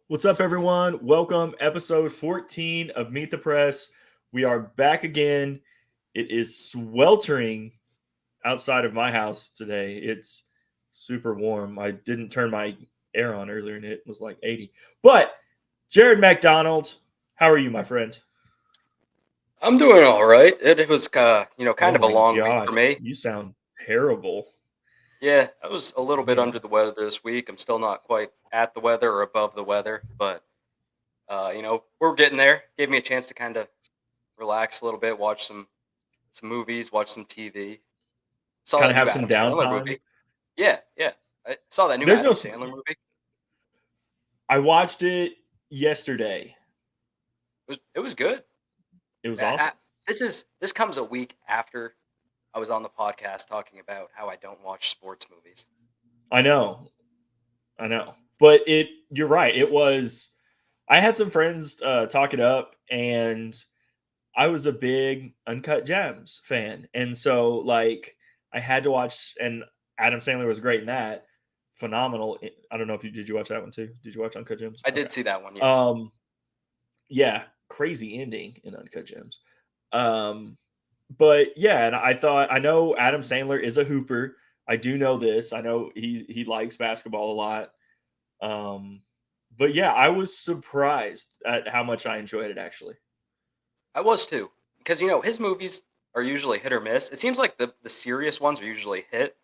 What's up, everyone? Welcome, episode 14 of Meet the Press. We are back again. It is sweltering outside of my house today. It's super warm. I didn't turn my air on earlier and it was like 80. But Jared McDonald, how are you, my friend? I'm doing all right. It was, kind Oh of a my long week for gosh, me. you sound terrible. Yeah, I was a little bit Man, under the weather this week. I'm still not quite at the weather or above the weather, but we're getting there. Gave me a chance to kind of relax a little bit, watch some movies, watch some TV. Saw kind that of new have some Adam Sandler downtime. movie. Yeah, yeah. I saw that new There's no, Adam Sandler movie. I watched it yesterday. It was good. It was A- awesome. a- this comes a week after I was on the podcast talking about how I don't watch sports movies. I know. I know. But you're right. It was, I had some friends talk it up, and I was a big Uncut Gems fan. And so, like, I had to watch, and Adam Sandler was great in that. Phenomenal. I don't know if did you watch that one too? Did you watch Uncut Gems? I Okay. did see that one, yeah. Um, yeah, crazy ending in Uncut Gems. Um, but yeah, and I know Adam Sandler is a hooper. I do know this. I know he likes basketball a lot. Um, but yeah, I was surprised at how much I enjoyed it actually. I was too, because his movies are usually hit or miss. It seems like the serious ones are usually hit.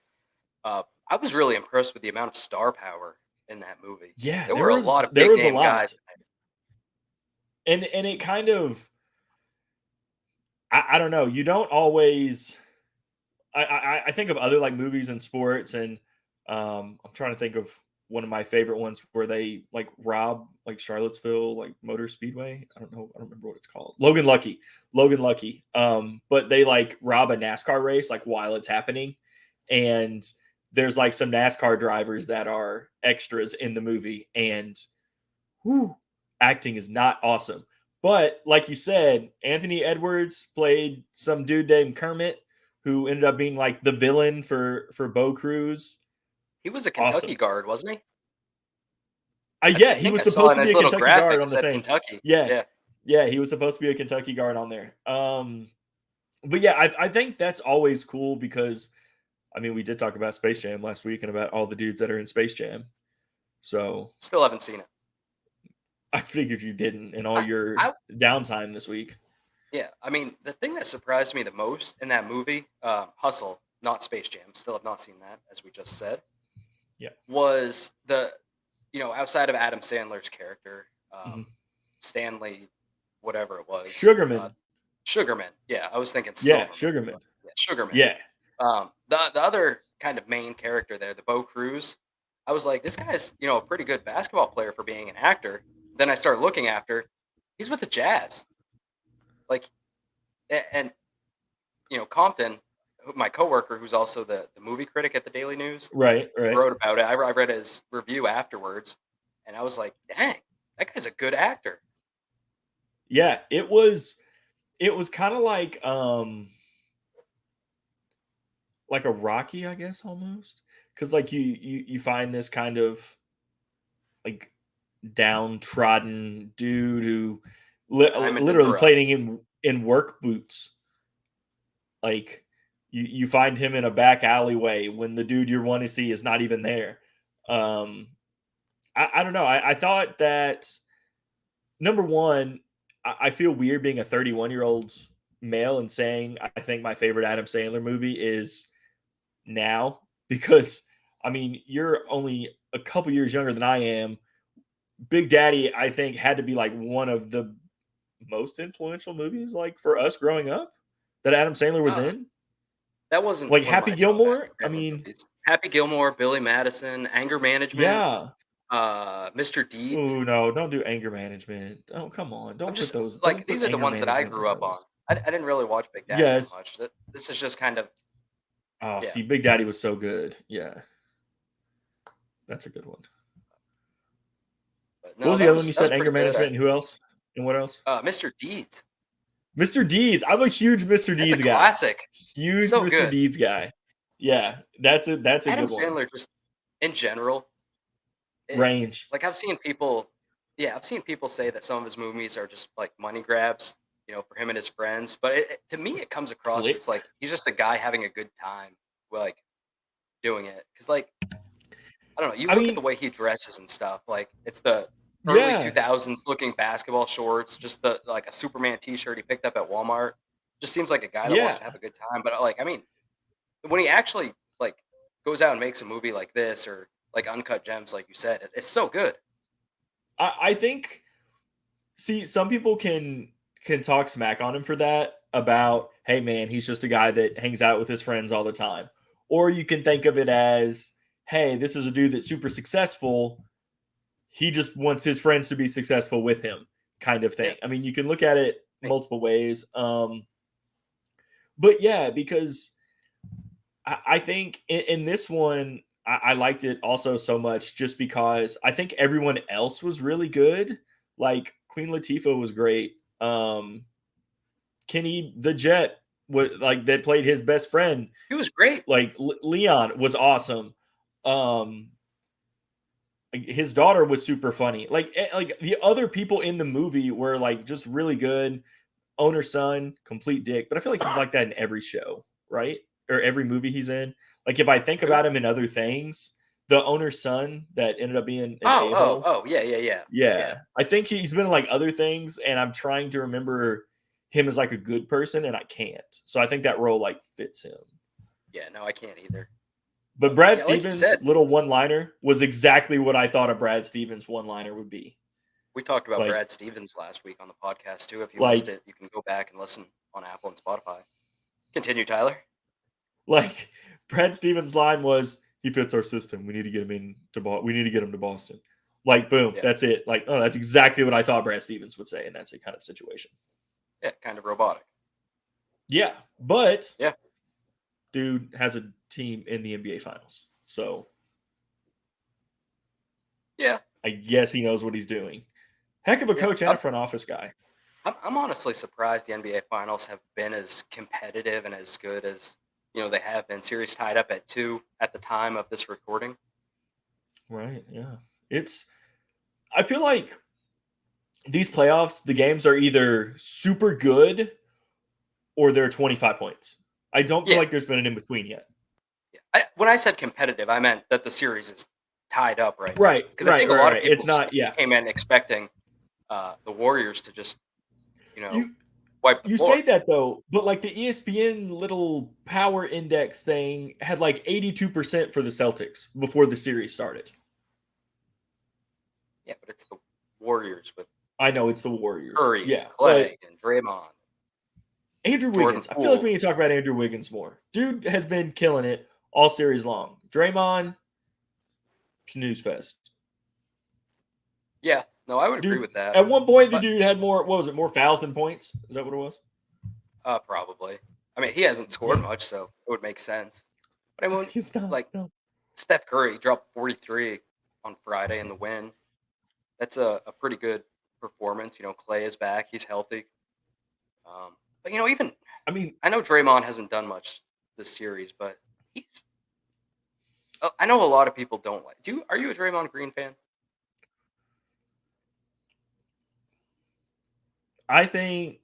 I was really impressed with the amount of star power in that movie. Yeah, There were a lot of there big was a name lot. guys in there. And it kind of I don't know, you don't always I think of other like movies and sports, and I'm trying to think of one of my favorite ones where they like rob like Charlottesville like Motor Speedway. I don't know, I don't remember what it's called. Logan Lucky. But they like rob a NASCAR race like while it's happening, and there's like some NASCAR drivers that are extras in the movie, and whew, acting is not awesome. But like you said, Anthony Edwards played some dude named Kermit, who ended up being like the villain for Bo Cruz. He was a Kentucky Awesome. guard, wasn't he? Yeah, I he think was I saw a supposed to be nice a little Kentucky guard graphic on that the said thing. Kentucky. Yeah, Yeah, yeah, he was supposed to be a Kentucky guard on there. But yeah, I think that's always cool because I mean we did talk about Space Jam last week and about all the dudes that are in Space Jam. So still haven't seen it. I figured you didn't in all I, your I downtime this week. yeah. I mean, the thing that surprised me the most in that movie, Hustle, not Space Jam. Still have not seen that, as we just said. Yeah. Was outside of Adam Sandler's character, Mhm. Stanley, whatever it was, Sugarman. Sugarman. Yeah, I was thinking Yeah, Silverman, Sugarman. but yeah, Sugarman. Yeah. The other kind of main character there, the Bo Cruz. I was like, this guy's a pretty good basketball player for being an actor. Then I start looking after, he's with the Jazz, like, and Compton, my coworker, who's also the movie critic at the Daily News, Right, he right. wrote about it. I read his review afterwards, and I was like, dang, that guy's a good actor. Yeah, it was kind of like a Rocky, I guess, almost. Cuz like you find this kind of like downtrodden dude who Diamond in the literally rough. playing in work boots. Like you find him in a back alleyway when the dude you want to see is not even there. Um I don't know. I thought that number one, I feel weird being a 31-year-old male and saying I think my favorite Adam Sandler movie is now because I mean you're only a couple years younger than I am. Big Daddy, I think, had to be like one of the most influential movies like for us growing up that Adam Sandler was Uh, in. that wasn't Like one of Happy my top Gilmore. I Adam Sandler mean, movies. Happy Gilmore, Billy Madison, Anger Management, yeah. Mr. Deeds. Oh no, don't do Anger Management. Oh come on, I'm don't put just those. Don't like, put these are the Anger ones that I Management on grew up on. those. I didn't really watch Big Daddy that Yes. much. This is just kind of, Oh, yeah. see, Big Daddy was so good. Yeah, that's a good one. But What no, was the other one you that was said? pretty Anger good. Management and who else? And what else? Mr. Deeds. Mr. Deeds. I'm a huge Mr. That's a Deeds guy. classic. Huge So Mr. good. Deeds guy. Yeah, that's a Adam good one. Sandler, just in general, it, Range. like, I've seen people. Yeah, I've seen people say that some of his movies are just like money grabs, for him and his friends. But to me, it comes across as Click. like he's just a guy having a good time, like doing it. Because like I don't know, you I look at mean, the way he dresses and stuff. Like it's the early yeah, 2000s looking basketball shorts, just the like a Superman T-shirt he picked up at Walmart. Just seems like a guy that wants yeah. to have a good time. But like, I mean, when he actually like goes out and makes a movie like this or like Uncut Gems, like you said, it's so good. I think. See, some people can talk smack on him for that about, hey man, he's just a guy that hangs out with his friends all the time. Or you can think of it as, hey, this is a dude that's super successful. He just wants his friends to be successful with him, kind of Yeah. thing. I mean, you can look at it Hey, multiple ways. But yeah, because I think in this one, I liked it also so much just because I think everyone else was really good. Like Queen Latifah was great. Kenny the Jet was like that played his best friend. he was great. Like Leon was awesome. Um, his daughter was super funny. Like the other people in the movie were like just really good. Owner's son, complete dick. But I feel like he's like that in every show, right? Or every movie he's in. Like if I think Who? about him in other things, the owner's son that ended up being an Oh, a oh, hole. oh, yeah, yeah, yeah, yeah, Yeah, I think he's been in like other things, and I'm trying to remember him as like a good person, and I can't. So I think that role like fits him. yeah. No, I can't either. But Brad Yeah, like you Stevens' said, little one liner was exactly what I thought a Brad Stevens one liner would be. we talked about Like, Brad Stevens last week on the podcast too. If you missed like, it, you can go back and listen on Apple and Spotify. Continue, Tyler. like Brad Stevens' line was, "He fits our system. We need to get him we need to get him to Boston." Like, boom, Yeah, that's it. Like, oh, that's exactly what I thought Brad Stevens would say in that kind of situation. yeah, kind of robotic. Yeah, but Yeah, dude has a team in the NBA Finals, so yeah, I guess he knows what he's doing. Heck of a yeah. coach and a front office guy. I'm honestly surprised the NBA Finals have been as competitive and as good as they have been. Series tied up at 2 at the time of this recording. Right? Yeah. It's. I feel like these playoffs, the games are either super good or they're 25 points. I don't feel Yeah, like there's been an in between yet. yeah. When I said competitive, I meant that the series is tied up right now. Right, Because I right, think a right, lot of right. people It's just not. Yeah. came in expecting the Warriors to just you know You wipe the you floor. say that though, but like the ESPN little power index thing had like 82% for the Celtics before the series started. Yeah, but it's the Warriors with I know it's the Warriors. Curry and Yeah, but Clay and Draymond, Andrew Jordan Wiggins. I feel like Poole. we need to talk about Andrew Wiggins more. Dude has been killing it all series long. Draymond, snooze fest. Yeah, no, I would agree Dude, with that. at one point the But dude had more. What was it? More fouls than points? Is that what it was? probably. I mean, he hasn't scored Yeah, much, so it would make sense. But I mean, he's not. like No. Steph Curry dropped 43 on Friday in the win. That's a pretty good performance. Clay is back; he's healthy. But even I mean, I know Draymond hasn't done much this series, but he's. I know a lot of people don't like. Are you a Draymond Green fan? I think.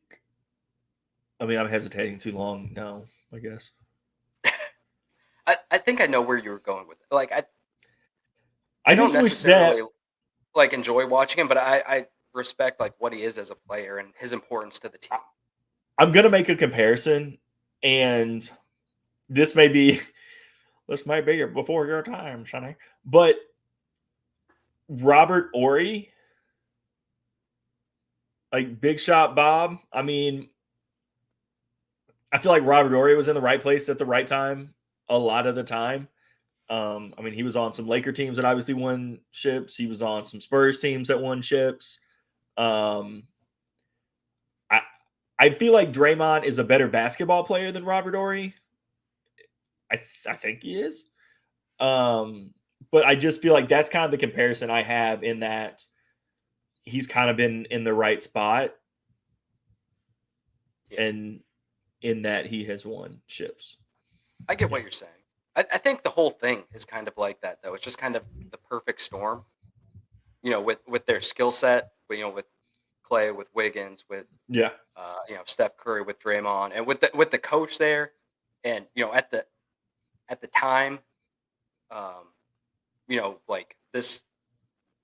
I mean, I'm hesitating too long now. I guess. I think I know where you were going with it. Like I I don't just wish that necessarily like enjoy watching him, but I respect like what he is as a player and his importance to the team. I'm gonna make a comparison, and this may be this may be before your time, Sonny. But Robert Ory, like Big Shot Bob. I mean, I feel like Robert Ory was in the right place at the right time a lot of the time. I mean, he was on some Laker teams that obviously won ships. He was on some Spurs teams that won ships. Um, I I feel like Draymond is a better basketball player than Robert Ory. I think he is. Um, but I just feel like that's kind of the comparison I have in that he's kind of been in the right spot Yeah, and in that he has won ships. I get what Yeah. you're saying. I think the whole thing is kind of like that though. It's just kind of the perfect storm. with their skill set, with Clay, with Wiggins, with Yeah. Steph Curry, with Draymond, and with the coach there, and at the time, um, like this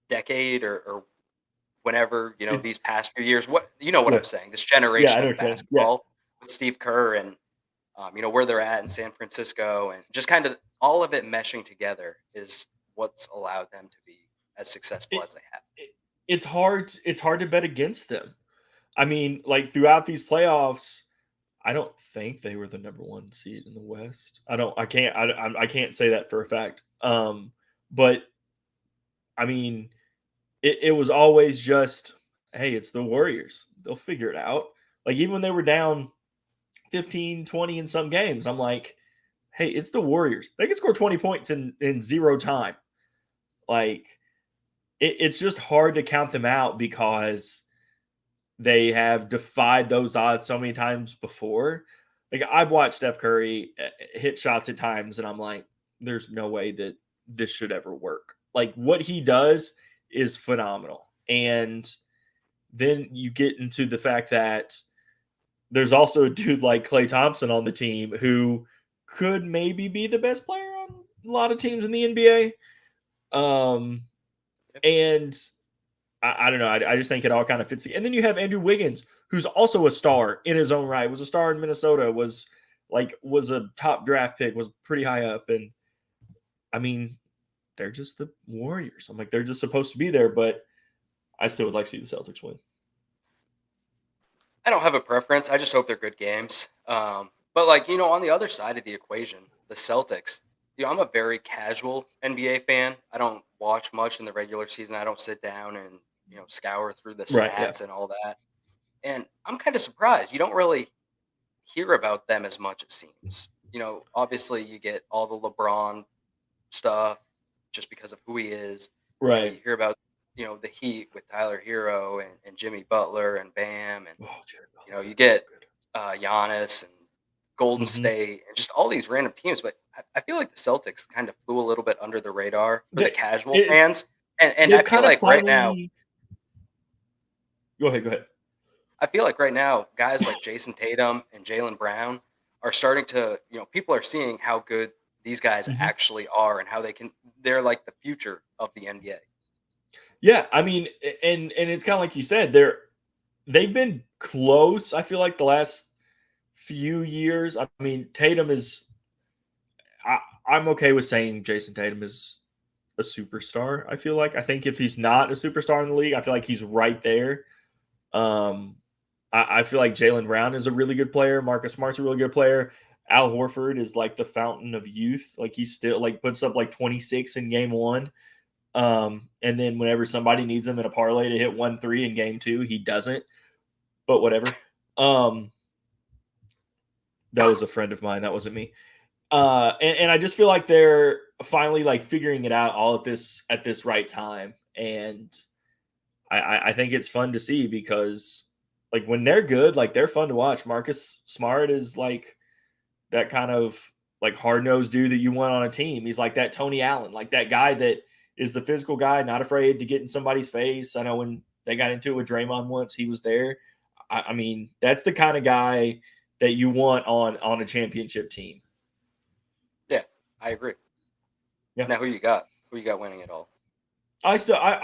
decade or whenever, It's these past few years, what yeah. I'm saying, this Yeah, I generation know of what you're saying. Yeah. basketball with Steve Kerr and where they're at in San Francisco, and just kind of all of it meshing together is what's allowed them to be as successful It, as they have. it it's hard to bet against them. I mean, like throughout these playoffs, I don't think they were the number 1 seed in the West. I can't say that for a fact. But I mean, it was always just, hey, it's the Warriors. They'll figure it out. Like even when they were down 15, 20 in some games, I'm like, hey, it's the Warriors. They can score 20 points in zero time. Like it's just hard to count them out because they have defied those odds so many times before. Like I've watched Steph Curry hit shots at times, and I'm like, there's no way that this should ever work. Like what he does is phenomenal. And then you get into the fact that there's also a dude like Klay Thompson on the team who could maybe be the best player on a lot of teams in the NBA. And I don't know. I just think it all kind of fits. And then you have Andrew Wiggins, who's also a star in his own right. Was a star in Minnesota. Was a top draft pick. Was pretty high up. And I mean, they're just the Warriors. I'm like, they're just supposed to be there. But I still would like to see the Celtics win. I don't have a preference. I just hope they're good games. But like on the other side of the equation, the Celtics. I'm a very casual NBA fan. I don't watch much in the regular season. I don't sit down and scour through the Right. Yeah. stats and all that. And I'm kind of surprised. You don't really hear about them as much, it seems. Obviously you get all the LeBron stuff just because of who he is. Right. You hear about, the Heat with Tyler Hero and Jimmy Butler and Bam. And, Oh, Jared you Butler. get Giannis and Golden Mm-hmm. State and just all these random teams. But I feel like the Celtics kind of flew a little bit under the radar for the They, casual it, fans. And they've kind of finally. Go ahead. Go ahead. I feel like right now, guys like Jason Tatum and Jalen Brown are starting to, people are seeing how good these guys Mhm. actually are and how they're like the future of the NBA. Yeah, I mean, and it's kind of like you said, they've been close. I feel like the last few years. I mean, Tatum is. I, I'm okay with saying Jason Tatum is a superstar. I think if he's not a superstar in the league, I feel like he's right there. Um, I feel like Jalen Brown is a really good player. Marcus Smart's a really good player. Al Horford is like the fountain of youth. Like he still like puts up like 26 in game one. And then whenever somebody needs him in a parlay to hit 1-3 in game two, he doesn't. But whatever. Um, that was a friend of mine. That wasn't me. And I just feel like they're finally like figuring it out all at this right time. And I think it's fun to see because like when they're good, like they're fun to watch. Marcus Smart is like that kind of like hard nosed dude that you want on a team. He's like that Tony Allen, like that guy that is the physical guy, not afraid to get in somebody's face. I know when they got into it with Draymond once, he was there. I mean, that's the kind of guy that you want on a championship team. Yeah, I agree. Yeah. Now, who you got? Who you got winning it all? I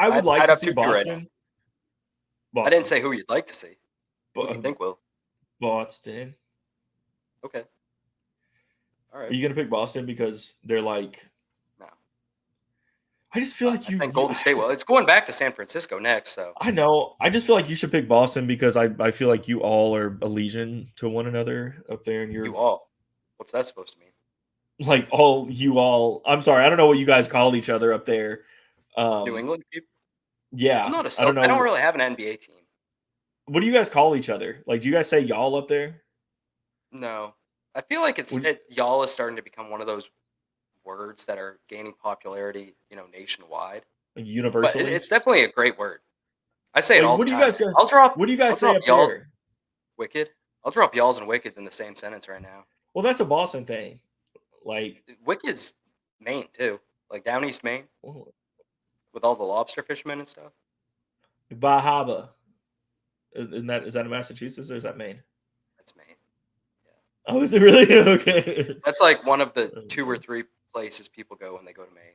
would like I'd to have see 2-2 right now. Boston. I didn't Boston. say who you'd like to see. Who do you think will? Boston. Okay. All Are right. you gonna pick Boston because they're like? No. I just feel like I think Golden State will. It's going back to San Francisco next, so. I know. I just feel like you should pick Boston because I feel like you all are allegiant to one another up there, and you're You all. What's that supposed to mean? like all you all. I'm sorry, I don't know what you guys call each other up there. New England people? I'm Yeah, not a I don't I don't know. really have an NBA team. What do you guys call each other? Like, do you guys say y'all up there? No. I feel like y'all is starting to become one of those words that are gaining popularity, nationwide. Like But universally? it's definitely a great word. I say it Like, all the time. what do you guys I'll say drop up y'all there? wicked. I'll drop y'alls and wickeds in the same sentence right now. Well, that's a Boston thing. Like, Wicked's Maine too. Like down east Maine. oh, with all the lobster fishermen and stuff. Bahaba. Is that in Massachusetts or is that Maine? That's Maine. Yeah. Oh, is it really? Okay. That's like one of the 2 or 3 places people go when they go to Maine.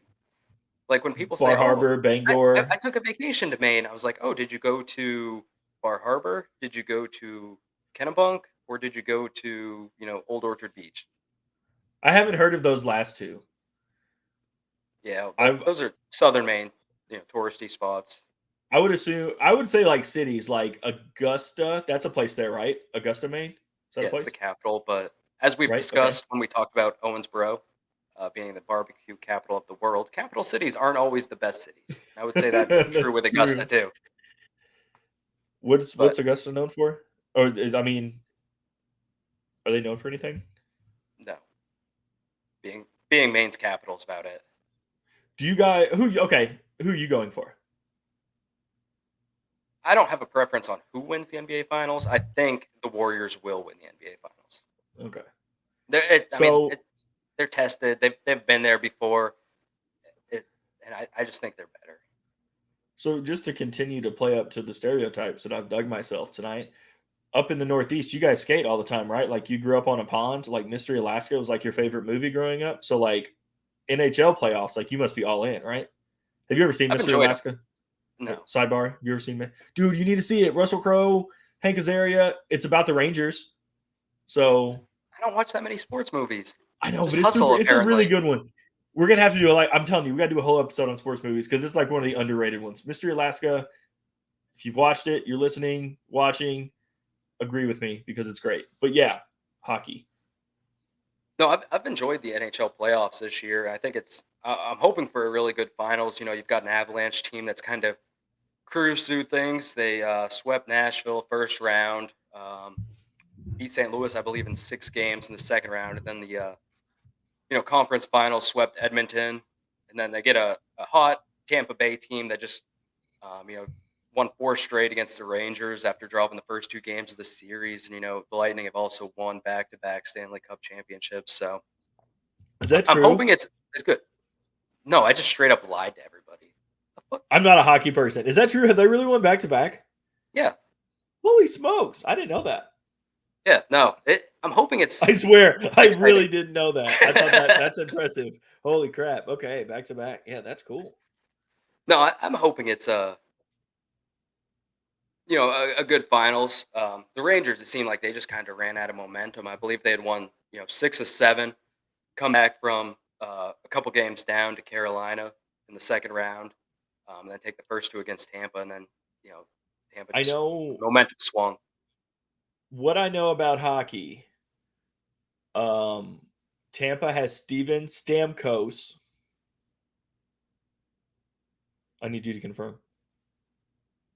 Like when people say, Bar "Oh, Harbor, I Bangor. took a vacation to Maine." I was like, "Oh, did you go to Bar Harbor? Did you go to Kennebunk? Or did you go to, Old Orchard Beach?" I haven't heard of those last two. Yeah, I've those are southern Maine, touristy spots. I would say like cities like Augusta. That's a place there, right? Augusta, Maine. Is that Yeah, a it's the place? capital, but as we've Right. Okay. discussed when we talked about Owensboro, being the barbecue capital of the world, capital cities aren't always the best cities. I would say that's true That's with Augusta true. too. What's But Augusta known for? I mean, are they known for anything? no, being Maine's capital is about it. Do you guys okay? Who are you going for? I don't have a preference on who wins the NBA Finals. I think the Warriors will win the NBA Finals. Okay. I mean, So they're tested. They've been there before. It, and I just think they're better. so just to continue to play up to the stereotypes that I've dug myself tonight, up in the Northeast, you guys skate all the time, right? Like you grew up on a pond, like Mystery Alaska was like your favorite movie growing up. So like NHL playoffs, like you must be all in, right? Have you ever seen I've Mystery enjoyed them. Alaska? No, Sidebar, have you ever seen it? Dude, you need to see it. Russell Crowe, Hank Azaria. It's about the Rangers. So I don't watch that many sports movies. I know, Just but it's super. Hustle, It's a really apparently. good one. We're gonna have to do I'm telling you, we gotta do a whole episode on sports movies because it's like one of the underrated ones. Mystery Alaska. If you've watched it, you're listening, watching, agree with me because it's great. But yeah, hockey. No, I've enjoyed the NHL playoffs this year. I think I'm hoping for a really good finals. You've got an Avalanche team that's kind of cruised through things. They swept Nashville first round, beat St. Louis, I believe, in 6 games in the second round, and then the conference finals swept Edmonton, and then they get a hot Tampa Bay team that just won 4 straight against the Rangers after dropping the first 2 games of the series. And the Lightning have also won back-to-back Stanley Cup championships. So Is I'm, that I'm true? hoping it's good. No, I just straight up lied to everybody. The fuck? I'm not a hockey person. Is that true? Have they really won back to back? Yeah, Holy smokes! I didn't know that. yeah. No, I'm hoping it's I swear, I exciting. really didn't know that. I thought that's impressive. Holy crap! Okay, back to back. Yeah, that's cool. No, I'm hoping it's a good finals. The Rangers, it seemed like they just kind of ran out of momentum. I believe they had won 6 of 7, come back from a couple games down to Carolina in the second round, and then take the first 2 against Tampa, and then Tampa I just know momentum swung. what I know about hockey. Um, Tampa has Steven Stamkos. I need you to confirm.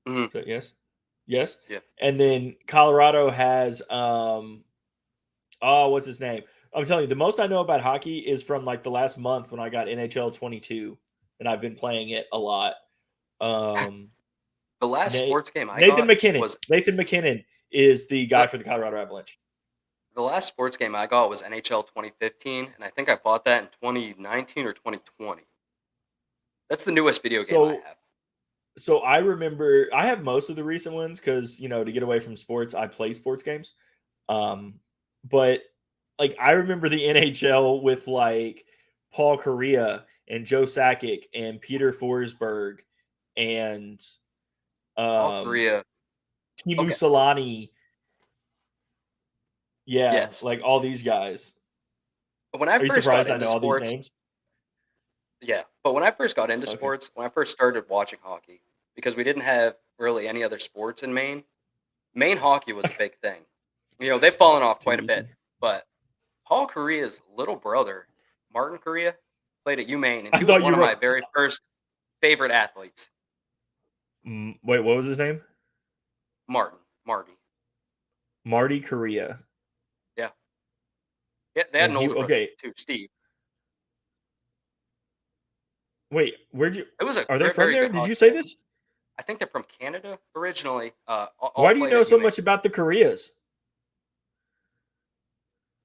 Hmm. Is that yes? Yes. Yeah, And then Colorado has oh, what's his name? I'm telling you, the most I know about hockey is from like the last month when I got NHL 22, and I've been playing it a lot. Um, the last Nate, sports game I Nathan got McKinnon. was Nathan McKinnon is the guy the, for the Colorado Avalanche. the last sports game I got was NHL 2015, and I think I bought that in 2019 or 2020. That's the newest video game I So, have. so I remember I have most of the recent ones because to get away from sports, I play sports games. But like I remember the NHL with like Paul Correa and Joe Sakic and Peter Forsberg and All um Korea. Timu Okay. Solani. Yeah, Yes. like all these guys. When I Are you first got surprised I into know all these sports, names? yeah, but when I first got into Okay. sports, when I first started watching hockey, because we didn't have really any other sports in Maine, Maine hockey was a big thing. They've fallen It's off too quite a bit, easy. but Paul Correa's little brother, Martin Correa, played at UMaine, and I he was thought one you of were my very first favorite athletes. wait, what was his name? Marty. Marty Correa. Yeah, yeah. They had And an he older brother okay. too, Steve. Wait, where'd you It was a are they very, from very there? good Did you hockey say game. this? I think they're from Canada originally. All Why do you played know at so UMaine. much about the Koreas?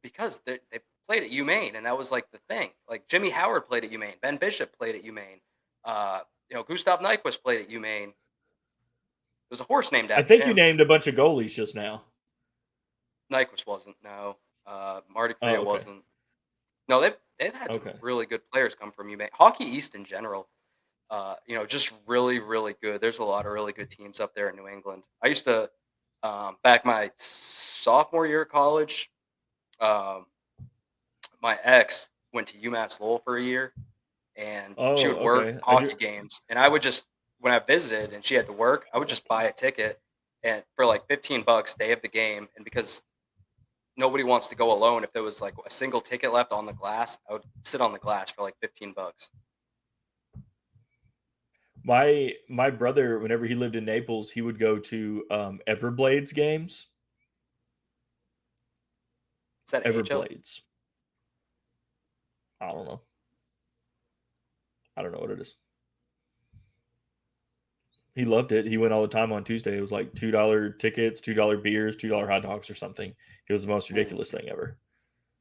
Because they played at UMaine, and that was like the thing. Like Jimmy Howard played at UMaine, Ben Bishop played at UMaine. Gustav Nyquist played at UMaine. There's a horse named I after think you him. named a bunch of goalies just now. Nyquist wasn't. No. Marty Oh, Korea okay. wasn't. No, they've had some Okay. really good players come from UMaine. Hockey East in general, just really, really good. There's a lot of really good teams up there in New England. I used to, back my sophomore year of college, um, my ex went to UMass Lowell for a year, and she Oh, would work okay. I do. hockey games, and I would just when I visited and she had to work, I would just buy a ticket and for like $15 day of the game, and because nobody wants to go alone, if there was like a single ticket left on the glass, I would sit on the glass for like $15. My brother, whenever he lived in Naples, he would go to Everblades games. Is that AHL? Everblades. I don't know. I don't know what it is. He loved it. He went all the time on Tuesday. It was like $2 tickets, $2 beers, $2 hot dogs or something. It was the most Mm, ridiculous thing ever.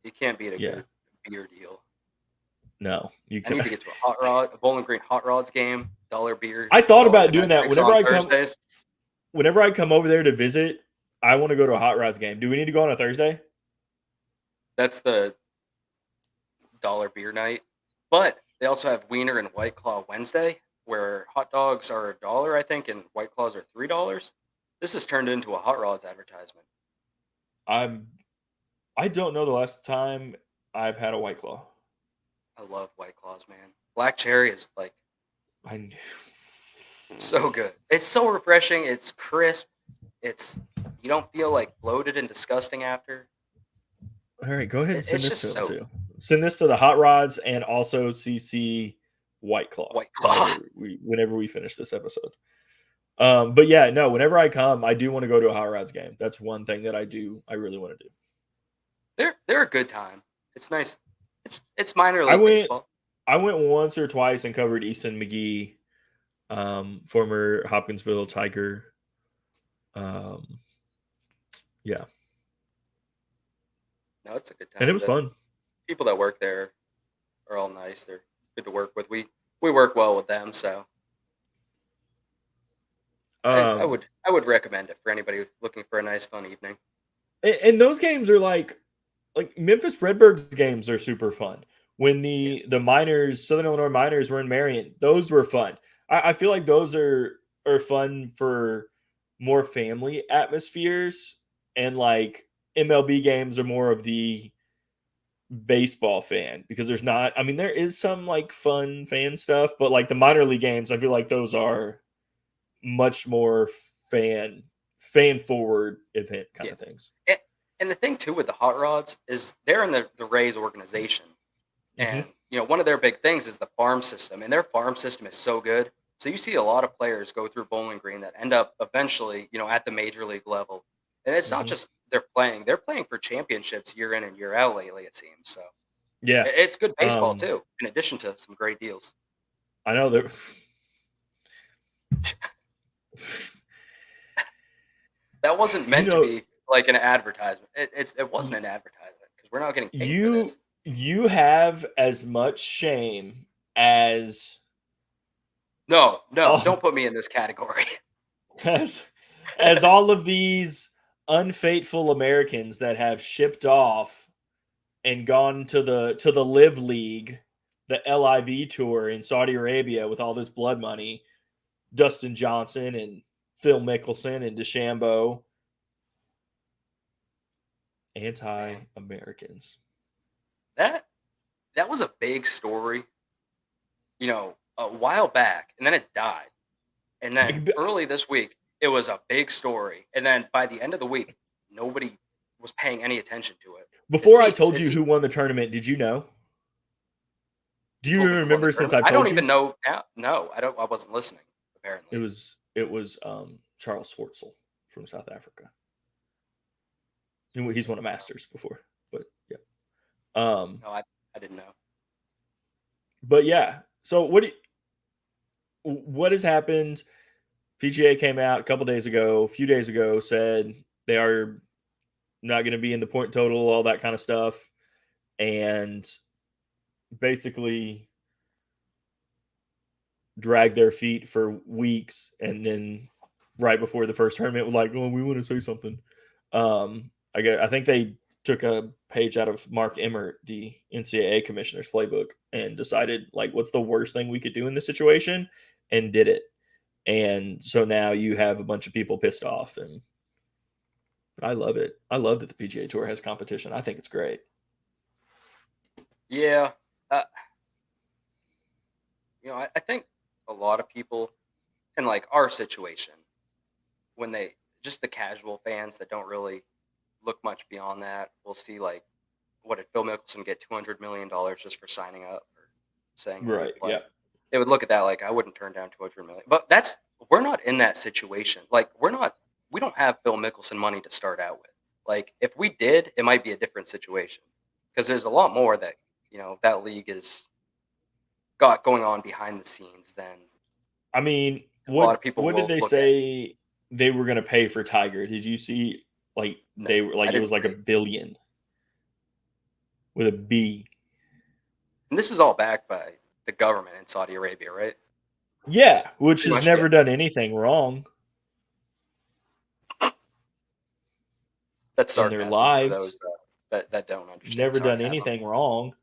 you can't beat a Yeah. good beer deal. No, you I could. need to get to a Bowling Green Hot Rods game. Dollar I beers, thought all the about nice doing that drinks on Thursdays. whenever I come over there to visit. I want to go to a Hot Rods game. Do we need to go on a Thursday? That's the dollar beer night. But they also have Wiener and White Claw Wednesday, where hot dogs are $1, I think, and White Claws are $3. This has turned into a Hot Rods advertisement. I'm. I don't know the last time I've had a White Claw. I love White Claws, man. Black cherry is like I knew. so good. It's so refreshing. It's crisp. It's you don't feel like bloated and disgusting after. All right, go ahead and send It's this just to him so too. Send this to the Hot Rods and also CC White Claw White Claw. whenever we finish this episode. But yeah, no. Whenever I come, I do want to go to a Hot Rods game. That's one thing that I do. I really want to do. They're a good time. It's nice. It's minor I league went. baseball. I went once or twice and covered Easton McGee, former Hopkinsville Tiger. Um, yeah, No, it's a good and it time. was The fun. people that work there are all nice. They're good to work with. We work well with them, so Um, I would recommend it for anybody looking for a nice fun evening. and those games are like Memphis Redbirds games are super fun. When Yeah, the Miners, Southern Illinois Miners were in Marion, those were fun. I feel like those are fun for more family atmospheres, and like MLB games are more of the baseball fan because there's not. I mean, there is some like fun fan stuff, but like the minor league games, I feel like those are much more fan fan forward event kind yeah. of things. And, and the thing too with the Hot Rods is they're in the Rays organization. Hmm. And one of their big things is the farm system, and their farm system is so good. So you see a lot of players go through Bowling Green that end up eventually, at the major league level. And it's not Hmm. just they're playing for championships year in and year out lately, it seems. So Yeah. it's good baseball Um, too, in addition to some great deals. I know that. That wasn't You meant to know, be like an advertisement. It wasn't y- an advertisement because we're not getting paid for you this. you have as much shame as No, no, all don't put me in this category. as, as all of these unfaithful Americans that have shipped off and gone to the Live League, the LIV tour in Saudi Arabia with all this blood money. Dustin Johnson and Phil Mickelson and DeChambeau, Man, anti-Americans. that that was a big story, a while back, and then it died. And then early this week, it was a big story. And then by the end of the week, nobody was paying any attention to it. It Before I seems told it you seems who won the tournament, did you know? Do you told me who won the remember since tournament. I've I don't told you? even know now. No, I don't. I wasn't listening. It Apparently, was Charles Schwartzel from South Africa. He's won a Masters before, but yeah. Um, no, I didn't know. but yeah. So what has happened? PGA came out a couple days ago, a few days ago, said they are not going to be in the point total, all that kind of stuff, and basically dragged their feet for weeks, and then right before the first tournament, was like, "Oh, we want to say something." I think they took a page out of Mark Emmert, the NCAA commissioner's playbook, and decided like, what's the worst thing we could do in this situation, and did it. And so now you have a bunch of people pissed off, and I love it. I love that the PGA Tour has competition. I think it's great. Yeah. I think a lot of people in like our situation, when they just the casual fans that don't really look much beyond that, will see like, what did Phil Mickelson get $200 million just for signing up or saying he Right. would play? Yeah. They would look at that like, I wouldn't turn down 200 million. But we're not in that situation. Like we don't have Phil Mickelson money to start out with. Like if we did, it might be a different situation because there's a lot more that that league is got going on behind the scenes than I mean, a lot of people what did will they look at. say they were going to pay for Tiger? Did you see like No, they were like I it was didn't like see $1 it. billion with a B? And this is all backed by the government in Saudi Arabia, right? Yeah, which Pretty has much, yeah. never done anything wrong That's in their sarcasm for lives. those that don't understand Never done sarcasm. anything wrong.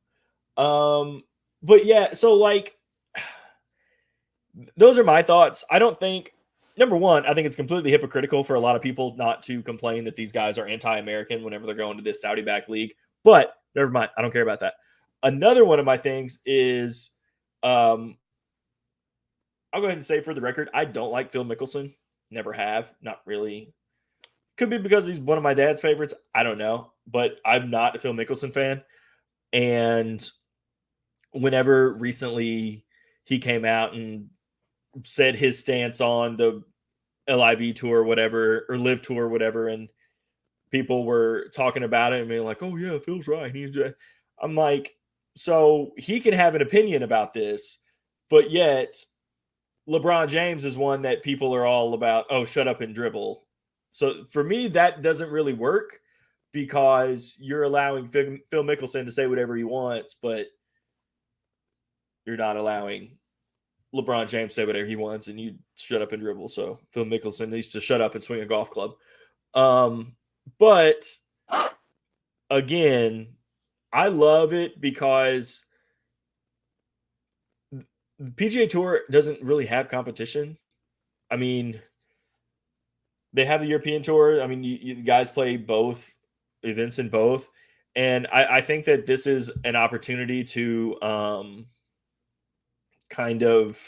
But yeah, so like those are my thoughts. I don't think number one, I think it's completely hypocritical for a lot of people not to complain that these guys are anti-American whenever they're going to this Saudi-backed league. But never mind, I don't care about that. Another one of my things is, I'll go ahead and say for the record, I don't like Phil Mickelson. Never have, not really. Could be because he's one of my dad's favorites. I don't know, but I'm not a Phil Mickelson fan. And whenever recently he came out and said his stance on the LIV tour, or whatever, or live tour, or whatever, and people were talking about it and being like, "Oh yeah, Phil's right." I'm like, so he can have an opinion about this, but yet LeBron James is one that people are all about. Oh, shut up and dribble. So for me, that doesn't really work because you're allowing Phil Mickelson to say whatever he wants, but you're not allowing LeBron James say whatever he wants, and you shut up and dribble. So Phil Mickelson needs to shut up and swing a golf club. But again, I love it because the PGA Tour doesn't really have competition. I mean, they have the European Tour. I mean, you guys play both events in both, and I think that this is an opportunity to kind of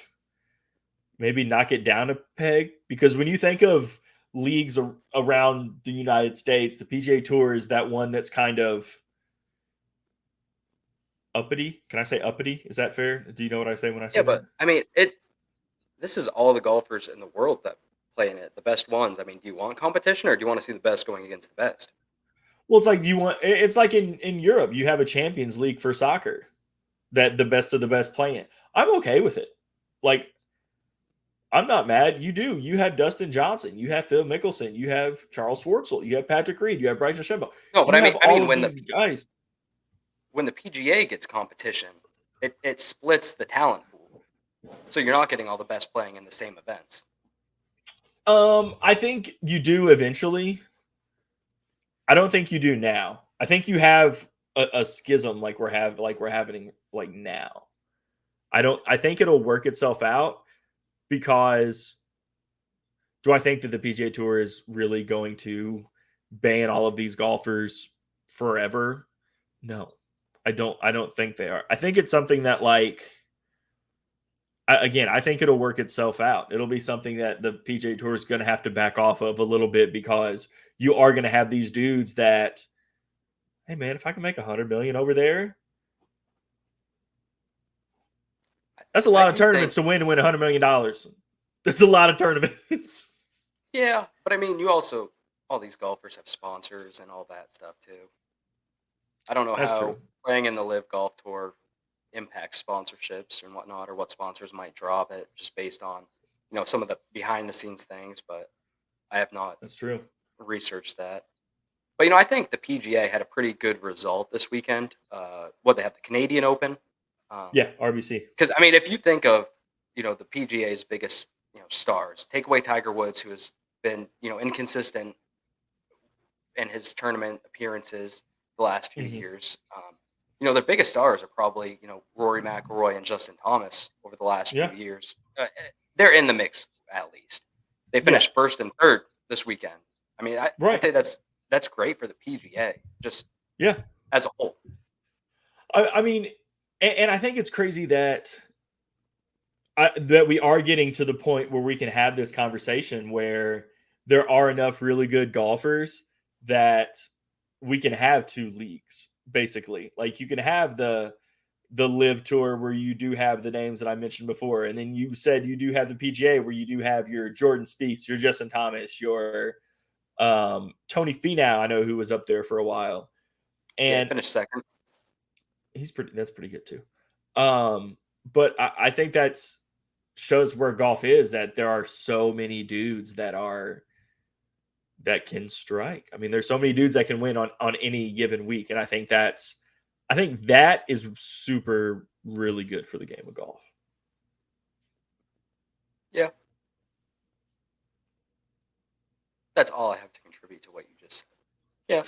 maybe knock it down a peg, because when you think of leagues around the United States, the PGA Tour is that one that's kind of uppity. Can I say uppity? Is that fair? Do you know what I say when I say Yeah, that? but I mean, this is all the golfers in the world that play in it, the best ones. I mean, do you want competition or do you want to see the best going against the best? Well, it's like it's like in Europe, you have a Champions League for soccer that the best of the best play in. I'm okay with it. Like, I'm not mad. You have Dustin Johnson, you have Phil Mickelson, you have Charles Schwartzel, you have Patrick Reed, you have Bryson DeChambeau. No, but You have I all mean of when these guys. the PGA gets competition, it splits the talent pool. So you're not getting all the best playing in the same events. I think you do eventually. I don't think you do now. I think you have a schism like we're having like now. I think it'll work itself out, because do I think that the PGA Tour is really going to ban all of these golfers forever? No. I don't think they are. I think it's something that I think it'll work itself out. It'll be something that the PGA Tour is going to have to back off of a little bit, because you are going to have these dudes that, hey man, if I can make 100 million over there, that's a lot of tournaments to win $100 million. That's a lot of tournaments. Yeah, but I mean, all these golfers have sponsors and all that stuff too. I don't know That's how true. playing in the Live Golf Tour impacts sponsorships and whatnot, or what sponsors might drop it just based on some of the behind the scenes things. But I have not That's true. researched that. But I think the PGA had a pretty good result this weekend. They have the Canadian Open. Yeah, RBC. Because I mean, if you think of the PGA's biggest stars. Take away Tiger Woods, who has been inconsistent in his tournament appearances the last few Hmm. years. Their biggest stars are probably Rory McIlroy and Justin Thomas over the last few Yeah. years. They're in the mix at least. They Yeah. finished first and third this weekend. I mean, I'd Right. say that's great for the PGA just Yeah. as a whole. I mean, and I think it's crazy that that we are getting to the point where we can have this conversation where there are enough really good golfers that we can have two leagues basically. Like you can have the live tour where you do have the names that I mentioned before, and then you said you do have the PGA where you do have your Jordan Spieth, your Justin Thomas, your Tony Finau. I know who was up there for a while, Yeah, and finished second. he's pretty. That's pretty good too. But I think that's shows where golf is, that there are so many dudes that can strike. I mean, there's so many dudes that can win on any given week, and I think that is super really good for the game of golf. Yeah, that's all I have to contribute to what you just said. Yeah.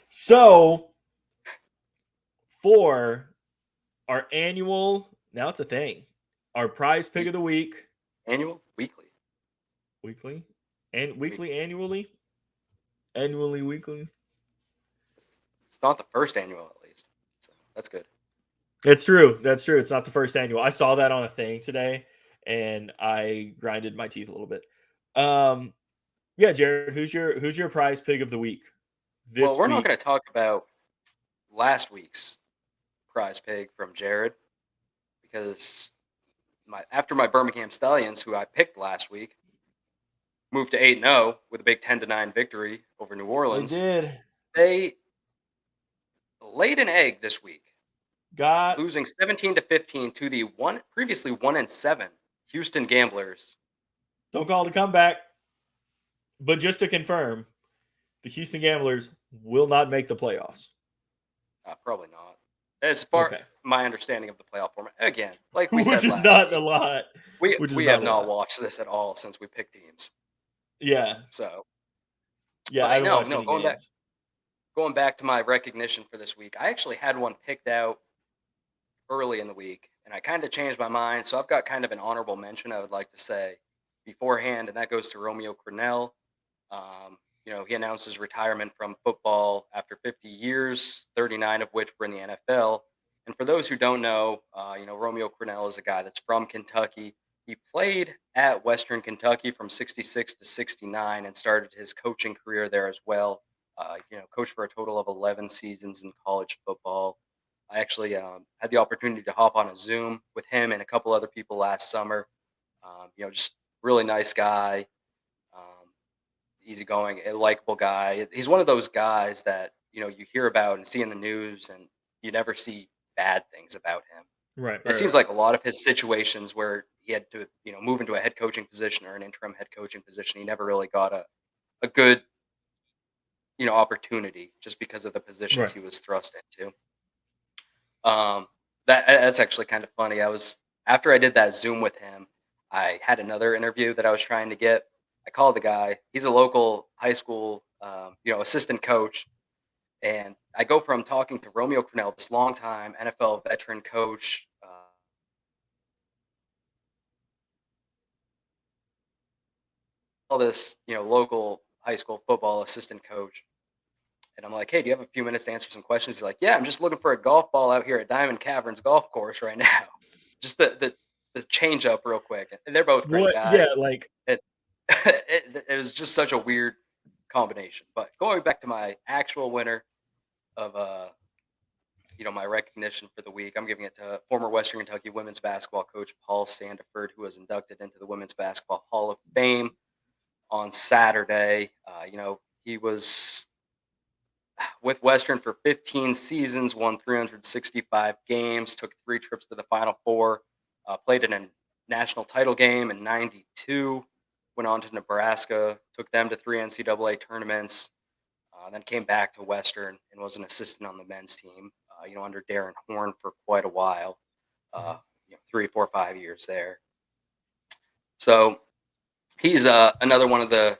So for our annual, now it's a thing, our prize pick of the week, Annual, weekly. weekly, and weekly, annually, weekly. It's not the first annual, at least, so that's good. It's true. That's true. It's not the first annual. I saw that on a thing today, and I grinded my teeth a little bit. Yeah, Jared, who's your prize pig of the week Well, this we're not week? going to talk about last week's prize pig from Jared because after my Birmingham Stallions, who I picked last week, moved to 8-0 with a big 10-9 victory over New They Orleans. did. They laid an egg this week, Got losing 17-15 to the previously 1-7 Houston Gamblers. don't call it a comeback, but just to confirm, the Houston Gamblers will not make the playoffs. Probably not. As far Okay, my understanding of the playoff format, again, like we which said is last not a week, lot. we Which is we not have a not lot. watched this at all since we picked teams. Yeah, So, yeah. I but haven't no, watched no, any going back games. going back to my recognition for this week, I actually had one picked out early in the week, and I kind of changed my mind. So I've got kind of an honorable mention I would like to say beforehand, and that goes to Romeo Crennel. He announced his retirement from football after 50 years, 39 of which were in the NFL. And for those who don't know, Romeo Crennel is a guy that's from Kentucky. He played at Western Kentucky from 66 to 69 and started his coaching career there as well. Coached for a total of 11 seasons in college football. I actually had the opportunity to hop on a Zoom with him and a couple other people last summer. Just really nice guy, easygoing, a likable guy. He's one of those guys that you hear about and see in the news, and you never see bad things about him. Right, And it right, seems right. like a lot of his situations where he had to move into a head coaching position or an interim head coaching position, he never really got a good opportunity just because of the positions Right. he was thrust into. Um, that's actually kind of funny. After I did that Zoom with him, I had another interview that I was trying to get. I called the guy. He's a local high school, assistant coach, and I go from talking to Romeo Crennel, this longtime NFL veteran coach, all this local high school football assistant coach. And I'm like, hey, do you have a few minutes to answer some questions? He's like, yeah, I'm just looking for a golf ball out here at Diamond Caverns Golf Course right now. Just the change up real quick. And they're both great What? Yeah, guys. like It, it was just such a weird combination. But going back to my actual winner of my recognition for the week, I'm giving it to former Western Kentucky women's basketball coach Paul Sandiford, who was inducted into the Women's Basketball Hall of Fame on Saturday. He was with Western for 15 seasons, won 365 games, took 3 trips to the Final Four, played in a national title game in '92, went on to Nebraska, took them to 3 NCAA tournaments, then came back to Western and was an assistant on the men's team, under Darren Horn for quite a while. Uh, Mhm. 3, 4, 5 years there. So he's another one of the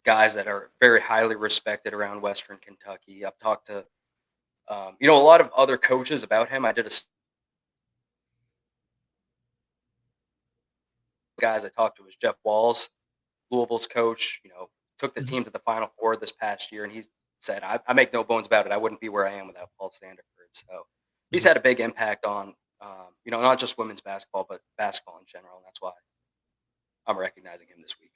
guys that are very highly respected around Western Kentucky. I've talked to a lot of other coaches about him. I did a guys I talked to was Jeff Walls, Louisville's coach. Took the Mhm. team to the Final Four this past year, and he said, I make no bones about it. I wouldn't be where I am without Paul Sandiford. So he's Mhm. had a big impact on not just women's basketball, but basketball in general. And that's why I'm recognizing him this week.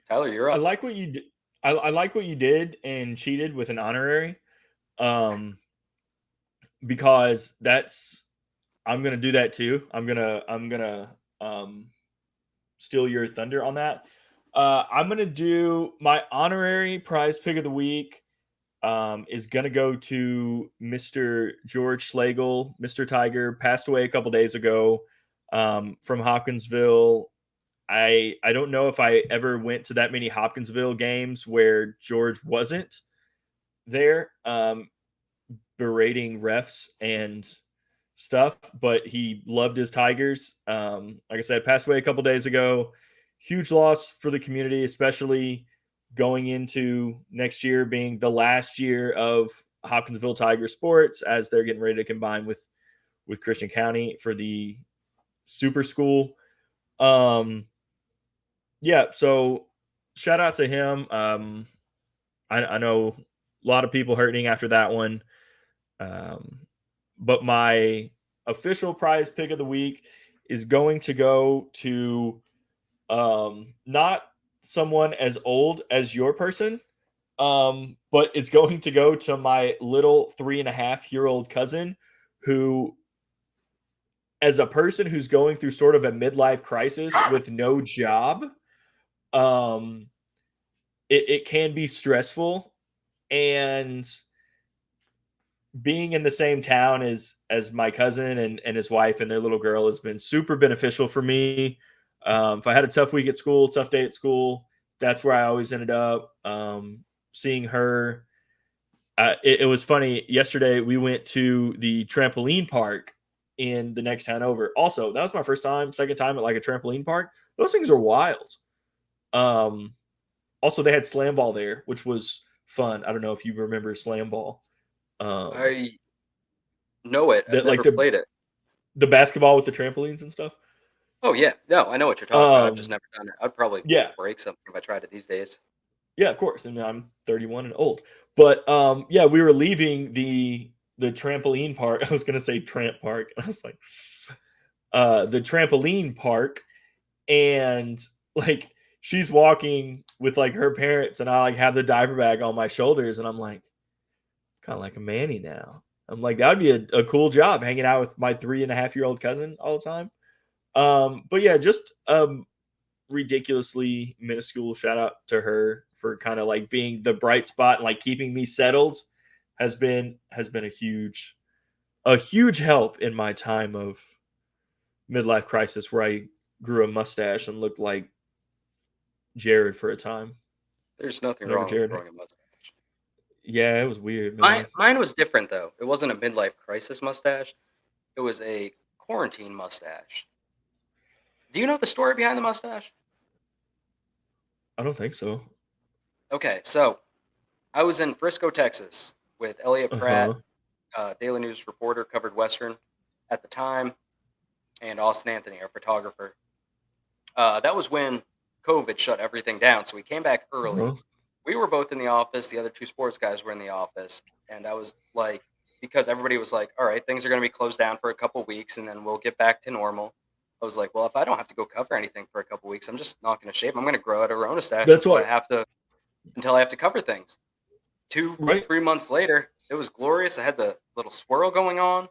Tyler, you're I up. like what you did. I like what you did and cheated with an honorary, um, because that's I'm gonna do that too. I'm gonna steal your thunder on that. I'm gonna do my honorary prize pick of the week. Is gonna go to Mr. George Schlegel. Mr. Tiger passed away a couple days ago, from Hopkinsville. I don't know if I ever went to that many Hopkinsville games where George wasn't there, berating refs and stuff, but he loved his Tigers. Like I said, passed away a couple days ago. Huge loss for the community, especially going into next year being the last year of Hopkinsville Tiger sports as they're getting ready to combine with Christian County for the super school. Um, yeah, so shout out to him. I know a lot of people hurting after that one. Um, but my official prize pick of the week is going to go to, not someone as old as your person, but it's going to go to my little 3.5-year-old cousin who, as a person who's going through sort of a midlife crisis with no job, um, it can be stressful, and being in the same town as my cousin and his wife and their little girl has been super beneficial for me. If I had a tough week at school, tough day at school, that's where I always ended up, seeing her. It was funny. Yesterday, we went to the trampoline park in the next town over. Also, that was my first time, second time at like a trampoline park. Those things are wild. Um, Also, they had slam ball there, which was fun. I don't know if you remember slam ball. Um, I know it. I've that like never played it. the basketball with the trampolines and stuff. Oh yeah, no, I know what you're talking about. I've just Um, never done it. I'd probably yeah, break something if I tried it these days. yeah, of course. And I'm 31 and old, but yeah, we were leaving the trampoline park. I was gonna say tramp park. I was like, the trampoline park, and like she's walking with like her parents, and I like have the diaper bag on my shoulders, and I'm like, kind of like a manny now. I'm like, that would be a cool job hanging out with my 3.5-year-old cousin all the time. But yeah, just ridiculously minuscule shout out to her for kind of like being the bright spot and like keeping me settled has been a huge help in my time of midlife crisis where I grew a mustache and looked like Jared for a time. There's nothing Whenever wrong with Jared, growing a mustache. yeah, it was weird, Mine, man. mine was different though. It wasn't a midlife crisis mustache. It was a quarantine mustache. Do you know the story behind the mustache? I don't think so. Okay, so I was in Frisco, Texas, with Elliot Uh Pratt, huh. Daily News reporter, covered Western at the time, and Austin Anthony, our photographer. That was when COVID shut everything down, so we came back Uh early. huh. We were both in the office. The other two sports guys were in the office, and I was like, because everybody was like, "All right, things are going to be closed down for a couple weeks, and then we'll get back to normal." I was like, "Well, if I don't have to go cover anything for a couple weeks, I'm just not going to shave. I'm going to grow out a Rona stash That's until I what, have to cover things." Two, right? 3 months later, it was glorious. I had the little swirl going on.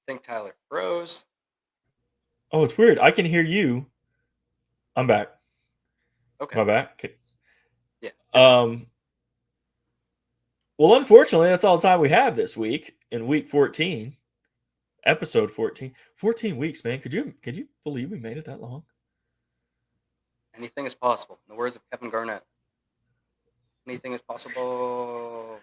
I think Tyler froze. Oh, it's weird. I can hear you. I'm back. Okay, My back. Okay. yeah, you're back. Um, well, unfortunately, that's all the time we have this week in week 14, episode 14. 14 weeks, man. Could you believe we made it that long? Anything is possible. In the words of Kevin Garnett, anything is possible.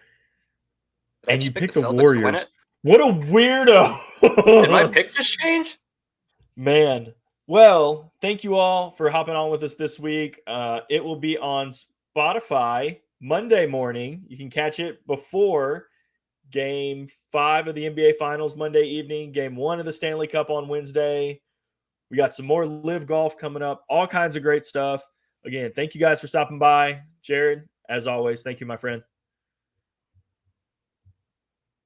Did I And you just pick picked the the Celtics to win Warriors. it? What a weirdo. Did my pick just change? Man. Well, thank you all for hopping on with us this week. It will be on Spotify Monday morning. You can catch it before Game 5 of the NBA Finals Monday evening, Game 1 of the Stanley Cup on Wednesday. We got some more live golf coming up, all kinds of great stuff. Again, thank you guys for stopping by. Jared, as always, thank you, my friend.